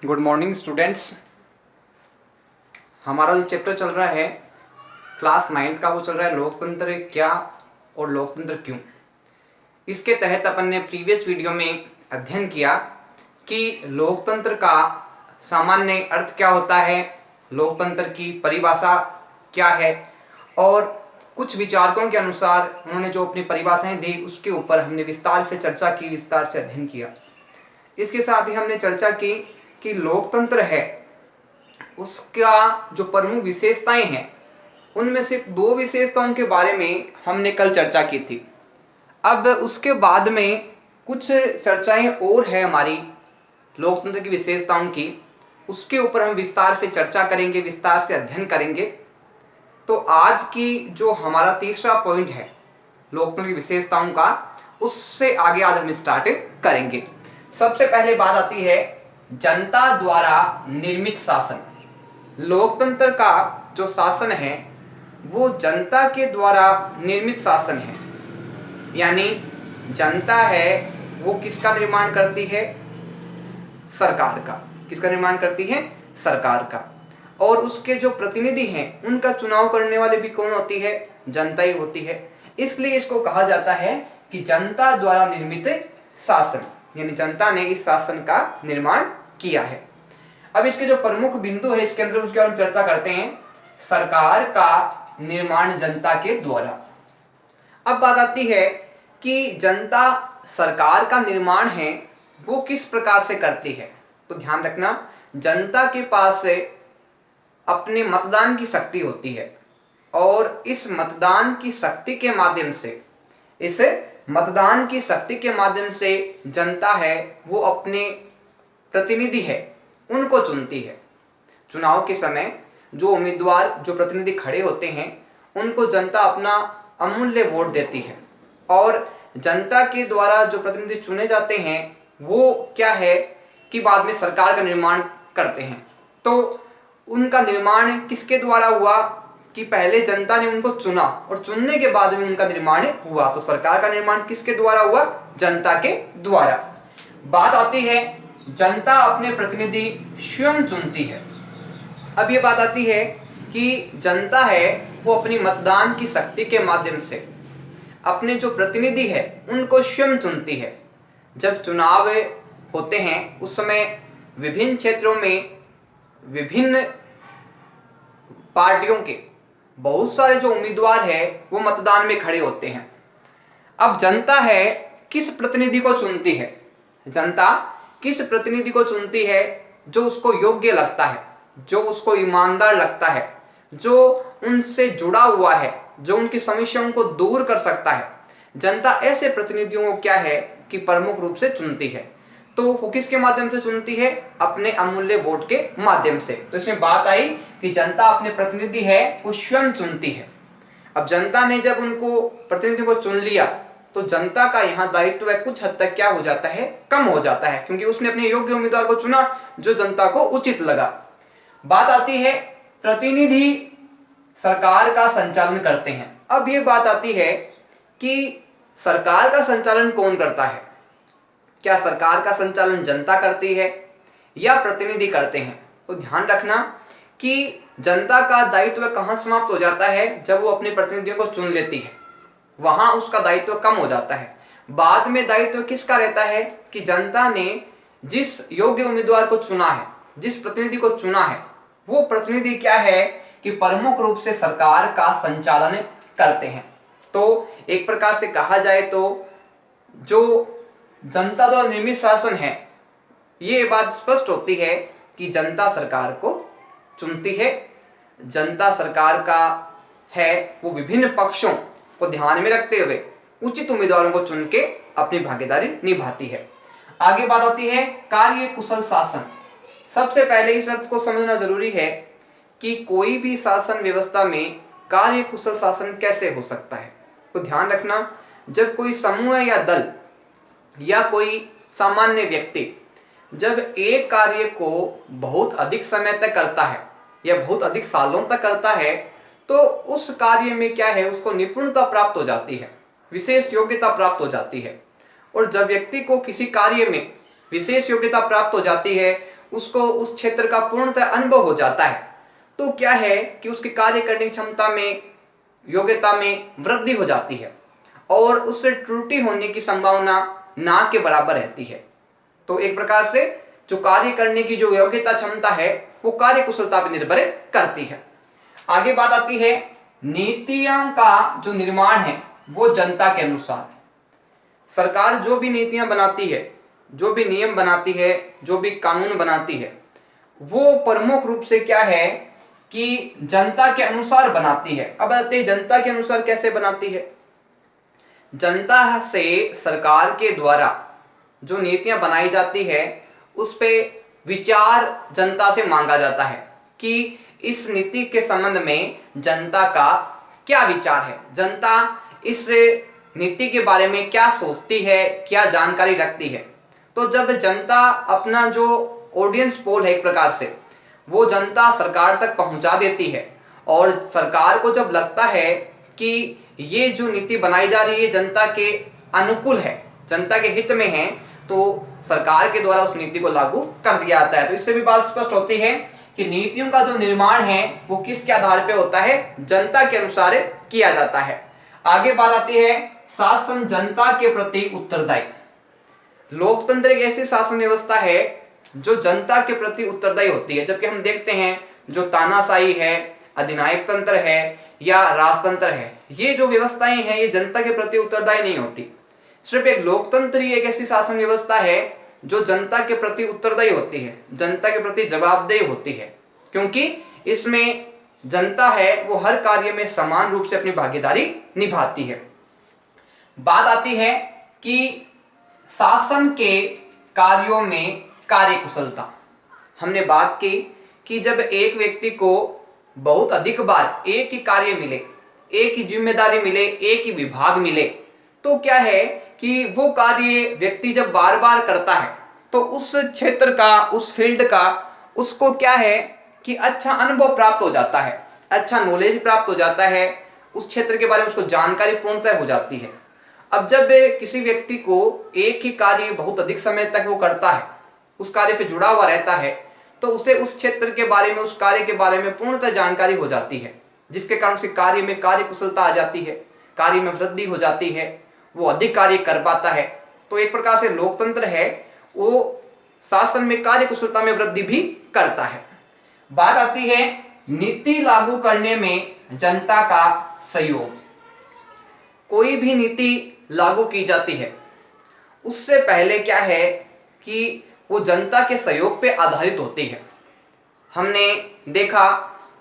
Good morning students. हमारा जो chapter चल रहा है क्लास 9th का, वो चल रहा है लोकतंत्र क्या और लोकतंत्र क्यों। इसके तहत अपन ने प्रीवियस वीडियो में अध्ययन किया कि लोकतंत्र का सामान्य अर्थ क्या होता है, लोकतंत्र की परिभाषा क्या है, और कुछ विचारकों के अनुसार उन्होंने जो अपनी परिभाषाएं दी उसके ऊपर हमने विस्तार से चर्चा की, विस्तार से अध्ययन किया। इसके साथ ही हमने चर्चा की कि लोकतंत्र है उसका जो प्रमुख विशेषताएं हैं उनमें से 2 विशेषताओं के बारे में हमने कल चर्चा की थी। अब उसके बाद में कुछ चर्चाएं और है हमारी लोकतंत्र की विशेषताओं की, उसके ऊपर हम विस्तार से चर्चा करेंगे, विस्तार से अध्ययन करेंगे। तो आज की जो हमारा तीसरा पॉइंट है लोकतंत्र की विशेषताओं का, उससे आगे आज हम स्टार्ट करेंगे। सबसे पहले बात आती है जनता द्वारा निर्मित शासन। लोकतंत्र का जो शासन है वो जनता के द्वारा निर्मित शासन है, यानी जनता है वो किसका निर्माण करती है, सरकार का। किसका निर्माण करती है, सरकार का। और उसके जो प्रतिनिधि हैं उनका चुनाव करने वाले भी कौन होती है, जनता ही होती है। इसलिए इसको कहा जाता है कि जनता द्वारा निर्मित शासन, यानी जनता ने इस शासन का निर्माण किया है। अब इसके जो प्रमुख बिंदु है इसके अंदर उसके हम चर्चा करते हैं। सरकार का निर्माण जनता के द्वारा। अब बात आती है कि जनता सरकार का निर्माण है वो किस प्रकार से करती है। तो ध्यान रखना, जनता के पास से अपने मतदान की शक्ति होती है और इस मतदान की शक्ति के माध्यम से, इस मतदान की शक्ति के माध्यम से जनता है वो अपने प्रतिनिधि है उनको चुनती है। चुनाव के समय जो उम्मीदवार, जो प्रतिनिधि खड़े होते हैं उनको जनता अपना अमूल्य वोट देती है और जनता के द्वारा जो प्रतिनिधि चुने जाते हैं वो क्या है कि बाद में सरकार का निर्माण करते हैं। तो उनका निर्माण किसके द्वारा हुआ कि पहले जनता ने उनको चुना और चुनने के बाद में उनका निर्माण हुआ। तो सरकार का निर्माण किसके द्वारा हुआ, जनता के द्वारा। बात आती है जनता अपने प्रतिनिधि स्वयं चुनती है। अब ये बात आती है कि जनता है वो अपनी मतदान की शक्ति के माध्यम से अपने जो प्रतिनिधि है उनको स्वयं चुनती है। जब चुनाव होते हैं उस समय विभिन्न क्षेत्रों में विभिन्न पार्टियों के बहुत सारे जो उम्मीदवार है वो मतदान में खड़े होते हैं। अब जनता है किस प्रतिनिधि को चुनती है, जनता किस प्रतिनिधि को चुनती है जो उसको योग्य लगता है, जो उसको ईमानदार लगता है, जो उनसे जुड़ा हुआ है, जो उनकी समस्याओं को दूर कर सकता है। जनता ऐसे प्रतिनिधियों को क्या है कि प्रमुख रूप से चुनती है। तो वो किसके माध्यम से चुनती है, अपने अमूल्य वोट के माध्यम से। तो इसमें बात आई कि जनता अपने प्रतिनिधि है वो स्वयं चुनती है। अब जनता ने जब उनको प्रतिनिधि को चुन लिया तो जनता का यहाँ दायित्व है कुछ हद तक क्या हो जाता है, कम हो जाता है, क्योंकि उसने अपने योग्य उम्मीदवार को चुना जो जनता को उचित लगा। बात आती है प्रतिनिधि सरकार का संचालन करते हैं। अब ये बात आती है कि सरकार का संचालन कौन करता है, क्या सरकार का संचालन जनता करती है या प्रतिनिधि करते हैं। तो ध्यान रखना कि जनता का दायित्व कहाँ समाप्त हो जाता है, जब वो अपने प्रतिनिधियों को चुन लेती है वहां उसका दायित्व कम हो जाता है। बाद में दायित्व किसका रहता है कि जनता ने जिस योग्य उम्मीदवार को चुना है, जिस प्रतिनिधि को चुना है, वो प्रतिनिधि क्या है कि प्रमुख रूप से सरकार का संचालन करते हैं। तो एक प्रकार से कहा जाए तो जो जनता द्वारा निर्मित शासन है, ये बात स्पष्ट होती है कि जनता सरकार को चुनती है। जनता सरकार का है वो विभिन्न पक्षों को ध्यान में रखते हुए उचित उम्मीदवारों को चुन के अपनी भागीदारी निभाती है। आगे बात आती है कार्य कुशल शासन। सबसे पहले इस शब्द को समझना जरूरी है कि कोई भी शासन व्यवस्था में कार्य कुशल शासन कैसे हो सकता है। तो ध्यान रखना, जब कोई समूह या दल या कोई सामान्य व्यक्ति जब एक कार्य को बहुत अधिक समय तक करता है या बहुत अधिक सालों तक करता है तो उस कार्य में क्या है, उसको निपुणता प्राप्त हो जाती है, विशेष योग्यता प्राप्त हो जाती है। और जब व्यक्ति को किसी कार्य में विशेष योग्यता प्राप्त हो जाती है उसको उस क्षेत्र का पूर्णतः अनुभव हो जाता है, तो क्या है कि उसकी कार्य करने की क्षमता में, योग्यता में वृद्धि हो जाती है और उससे त्रुटि होने की संभावना ना के बराबर रहती है। तो एक प्रकार से जो कार्य करने की जो योग्यता क्षमता है वो कार्य कुशलता पर निर्भर करती है। आगे बात आती है नीतियों का जो निर्माण है वो जनता के अनुसार। सरकार जो भी नीतियां बनाती है, जो भी नियम बनाती है, जो भी कानून बनाती है, वो प्रमुख रूप से क्या है कि जनता के अनुसार बनाती है। अब आते हैं जनता के अनुसार कैसे बनाती है। जनता से सरकार के द्वारा जो नीतियां बनाई जाती है उस पे विचार जनता से मांगा जाता है कि इस नीति के संबंध में जनता का क्या विचार है, जनता इस नीति के बारे में क्या सोचती है, क्या जानकारी रखती है। तो जब जनता अपना जो ऑडियंस पोल है एक प्रकार से वो जनता सरकार तक पहुंचा देती है और सरकार को जब लगता है कि ये जो नीति बनाई जा रही है जनता के अनुकूल है, जनता के हित में है, तो सरकार के द्वारा उस नीति को लागू कर दिया जाता है। तो इससे भी बात स्पष्ट होती है कि नीतियों का जो निर्माण है वो किसके आधार पे होता है, जनता के अनुसार किया जाता है। आगे बात आती है शासन जनता के प्रति उत्तरदायी। लोकतंत्र एक ऐसी शासन व्यवस्था है जो जनता के प्रति उत्तरदायी होती है, जबकि हम देखते हैं जो तानाशाही है, अधिनायक तंत्र है या राजतंत्र है, ये जो व्यवस्थाएं हैं ये जनता के प्रति उत्तरदायी नहीं होती। सिर्फ एक लोकतंत्र ही एक ऐसी शासन व्यवस्था है जो जनता के प्रति उत्तरदायी होती है, जनता के प्रति जवाबदेह होती है, क्योंकि इसमें जनता है वो हर कार्य में समान रूप से अपनी भागीदारी निभाती है। बात आती है कि शासन के कार्यों में कार्यकुशलता। हमने बात की कि जब एक व्यक्ति को बहुत अधिक बार एक ही कार्य मिले, एक ही जिम्मेदारी मिले, एक ही विभाग मिले, तो क्या है कि वो कार्य व्यक्ति जब बार बार करता है तो उस क्षेत्र का, उस फील्ड का उसको क्या है कि अच्छा अनुभव प्राप्त हो जाता है, अच्छा नॉलेज प्राप्त हो जाता है, उस क्षेत्र के बारे में उसको जानकारी पूर्णतः हो जाती है। अब जब किसी व्यक्ति को एक ही कार्य बहुत अधिक समय तक वो करता है, उस कार्य से जुड़ा हुआ रहता है, तो उसे उस क्षेत्र के बारे में, उस कार्य के बारे में पूर्णतः जानकारी हो जाती है, जिसके कारण उसके कार्य में कार्य कुशलता आ जाती है, कार्य में वृद्धि हो जाती है, वो अधिक कार्य कर पाता है। तो एक प्रकार से लोकतंत्र है वो शासन में कार्य कुशलता में वृद्धि भी करता है। बात आती है नीति लागू करने में जनता का सहयोग। कोई भी नीति लागू की जाती है उससे पहले क्या है कि वो जनता के सहयोग पे आधारित होती है। हमने देखा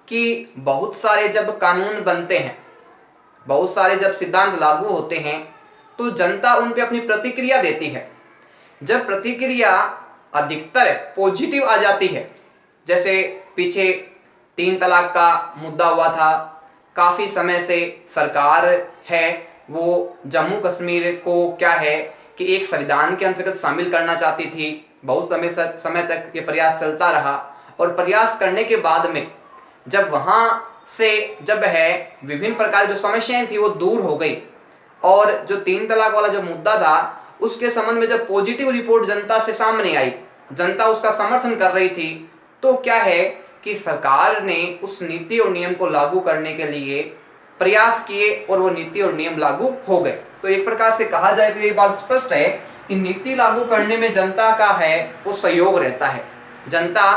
कि बहुत सारे जब कानून बनते हैं, बहुत सारे जब सिद्धांत लागू होते हैं तो जनता उन पे अपनी प्रतिक्रिया देती है। जब प्रतिक्रिया अधिकतर पॉजिटिव आ जाती है, जैसे पीछे 3 तलाक का मुद्दा हुआ था, काफ़ी समय से सरकार है वो जम्मू कश्मीर को क्या है कि एक संविधान के अंतर्गत शामिल करना चाहती थी। बहुत समय तक ये प्रयास चलता रहा और प्रयास करने के बाद में जब वहाँ से जब है विभिन्न प्रकार की जो समस्याएं थी वो दूर हो गई और जो 3 तलाक वाला जो मुद्दा था उसके संबंध में जब पॉजिटिव रिपोर्ट जनता से सामने आई, जनता उसका समर्थन कर रही थी, तो क्या है कि सरकार ने उस नीति और नियम को लागू करने के लिए प्रयास किए और वो नीति और नियम लागू हो गए। तो एक प्रकार से कहा जाए तो ये बात स्पष्ट है कि नीति लागू करने में जनता का है वो सहयोग रहता है। जनता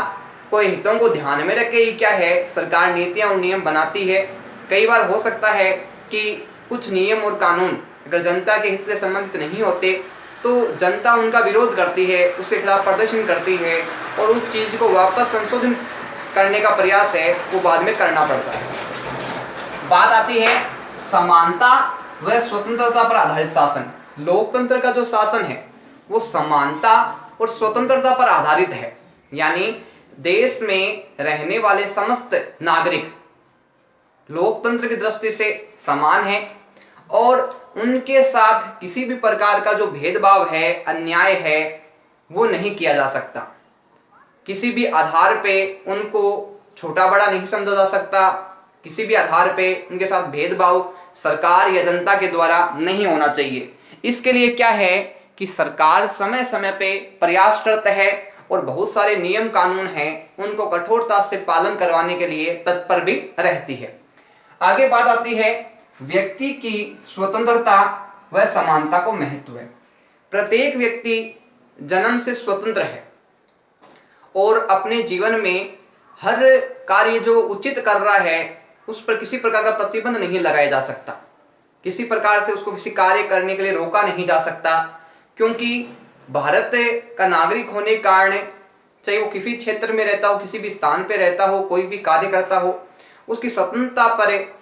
कोई हितों को ध्यान में रख के ही क्या है सरकार नीतियां और नियम बनाती है। कई बार हो सकता है कि कुछ नियम और कानून अगर जनता के हित से संबंधित नहीं होते तो जनता उनका विरोध करती है, उसके खिलाफ प्रदर्शन करती है और उस चीज़ को वापस संशोधन करने का प्रयास है वो बाद में करना पड़ता है। बात आती है समानता व स्वतंत्रता पर आधारित शासन। लोकतंत्र का जो शासन है वो समानता और स्वतंत्रता पर आधारित है, यानी देश में रहने वाले समस्त नागरिक लोकतंत्र की दृष्टि से समान है और उनके साथ किसी भी प्रकार का जो भेदभाव है, अन्याय है, वो नहीं किया जा सकता। किसी भी आधार पे उनको छोटा बड़ा नहीं समझा जा सकता, किसी भी आधार पे उनके साथ भेदभाव सरकार या जनता के द्वारा नहीं होना चाहिए। इसके लिए क्या है कि सरकार समय समय पे प्रयास करता है और बहुत सारे नियम कानून हैं उनको कठोरता से पालन करवाने के लिए तत्पर भी रहती है। आगे बात आती है व्यक्ति की स्वतंत्रता व समानता को महत्व है। प्रत्येक व्यक्ति जन्म से स्वतंत्र है और अपने जीवन में हर कार्य जो उचित कर रहा है उस पर किसी प्रकार का प्रतिबंध नहीं लगाया जा सकता, किसी प्रकार से उसको किसी कार्य करने के लिए रोका नहीं जा सकता, क्योंकि भारत का नागरिक होने के कारण चाहे वो किसी क्षेत्र में रहता हो, किसी भी स्थान पे रहता हो, कोई भी कार्य करता हो, उसकी स्वतंत्रता पर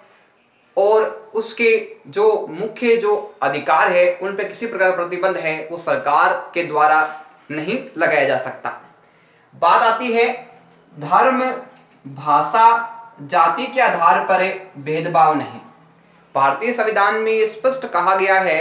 और उसके जो मुख्य जो अधिकार है उन पर किसी प्रकार का प्रतिबंध है वो सरकार के द्वारा नहीं लगाया जा सकता। बात आती है धर्म, भाषा, जाति के आधार पर भेदभाव नहीं। भारतीय संविधान में ये स्पष्ट कहा गया है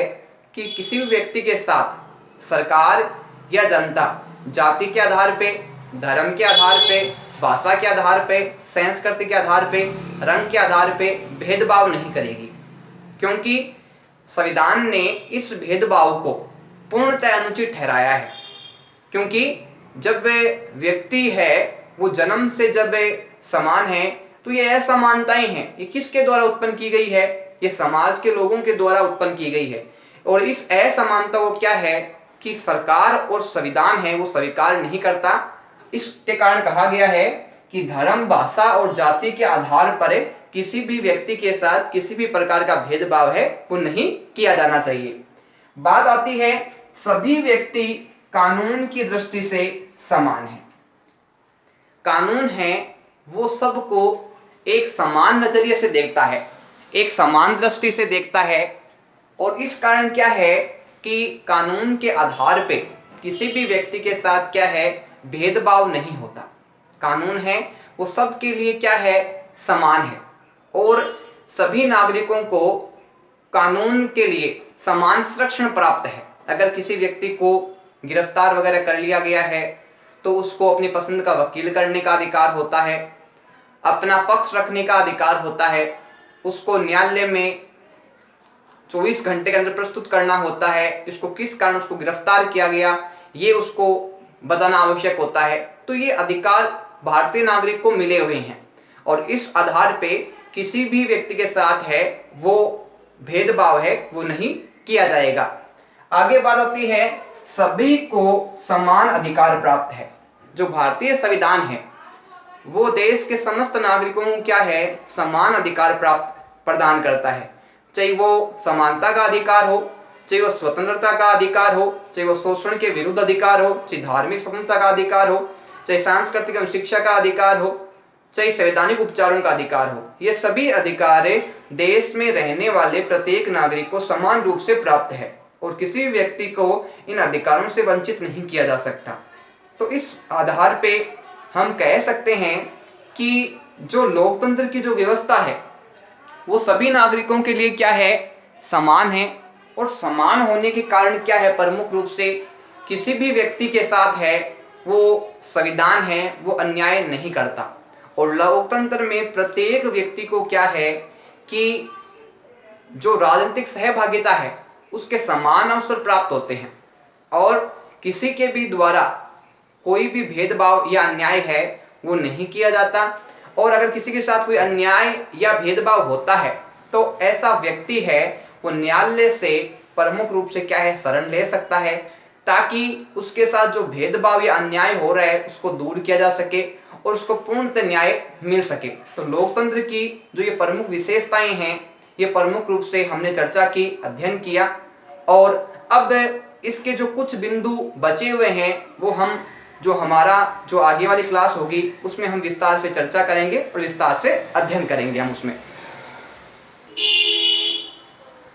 कि किसी भी व्यक्ति के साथ सरकार या जनता जाति के आधार पे, धर्म के आधार पे, भाषा के आधार पे, संस्कृति के आधार पे, रंग के आधार पे भेदभाव नहीं करेगी, क्योंकि संविधान ने इस भेदभाव को पूर्णतः अनुचित ठहराया है। क्योंकि जब व्यक्ति है वो जन्म से जब समान है तो ये असमानताएं हैं, ये किसके द्वारा उत्पन्न की गई है? ये समाज के लोगों के द्वारा उत्पन्न की गई है। और इस असमानता को क्या है कि सरकार और संविधान है वो स्वीकार नहीं करता। इसके कारण कहा गया है कि धर्म, भाषा और जाति के आधार पर किसी भी व्यक्ति के साथ किसी भी प्रकार का भेदभाव है वो नहीं किया जाना चाहिए। बात आती है सभी व्यक्ति कानून की दृष्टि से समान है। कानून है वो सबको एक समान नजरिए से देखता है, एक समान दृष्टि से देखता है। और इस कारण क्या है कि कानून के आधार पे किसी भी व्यक्ति के साथ क्या है भेदभाव नहीं होता। कानून है वो सबके लिए क्या है समान है और सभी नागरिकों को कानून के लिए समान संरक्षण प्राप्त है। अगर किसी व्यक्ति को गिरफ्तार वगैरह कर लिया गया है तो उसको अपनी पसंद का वकील करने का अधिकार होता है, अपना पक्ष रखने का अधिकार होता है, उसको न्यायालय में 24 घंटे के अंदर प्रस्तुत करना होता है, इसको किस कारण उसको गिरफ्तार किया गया ये उसको बताना आवश्यक होता है। तो ये अधिकार भारतीय नागरिक को मिले हुए हैं और इस आधार पे किसी भी व्यक्ति के साथ है वो भेदभाव है वो नहीं किया जाएगा। आगे बात आती है सभी को समान अधिकार प्राप्त है। जो भारतीय संविधान है वो देश के समस्त नागरिकों को क्या है समान अधिकार प्राप्त प्रदान करता है, चाहे वो समानता का अधिकार हो, चाहे वो स्वतंत्रता का अधिकार हो, चाहे वो शोषण के विरुद्ध अधिकार हो, चाहे धार्मिक स्वतंत्रता का अधिकार हो, चाहे सांस्कृतिक एवं शिक्षा का अधिकार हो, चाहे संवैधानिक उपचारों का अधिकार हो। ये सभी अधिकार देश में रहने वाले प्रत्येक नागरिक को समान रूप से प्राप्त है और किसी भी व्यक्ति को इन अधिकारों से वंचित नहीं किया जा सकता। तो इस आधार पे हम कह सकते हैं कि जो लोकतंत्र की जो व्यवस्था है वो सभी नागरिकों के लिए क्या है समान है और समान होने के कारण क्या है प्रमुख रूप से किसी भी व्यक्ति के साथ है वो संविधान है वो अन्याय नहीं करता। और लोकतंत्र में प्रत्येक व्यक्ति को क्या है कि जो राजनीतिक सहभागिता है उसके समान अवसर प्राप्त होते हैं और किसी के भी द्वारा कोई भी भेदभाव या अन्याय है वो नहीं किया जाता। और अगर किसी के साथ कोई अन्याय या भेदभाव होता है तो ऐसा व्यक्ति है वो न्यायालय से प्रमुख रूप से क्या है शरण ले सकता है ताकि उसके साथ जो भेदभाव या अन्याय हो रहा है उसको दूर किया जा सके और उसको पूर्णतः न्याय मिल सके। तो लोकतंत्र की जो ये प्रमुख विशेषताएं हैं ये प्रमुख रूप से हमने चर्चा की, अध्ययन किया और अब इसके जो कुछ बिंदु बचे हुए हैं वो हम जो हमारा जो आगे वाली क्लास होगी उसमें हम विस्तार से चर्चा करेंगे और विस्तार से अध्ययन करेंगे हम उसमें।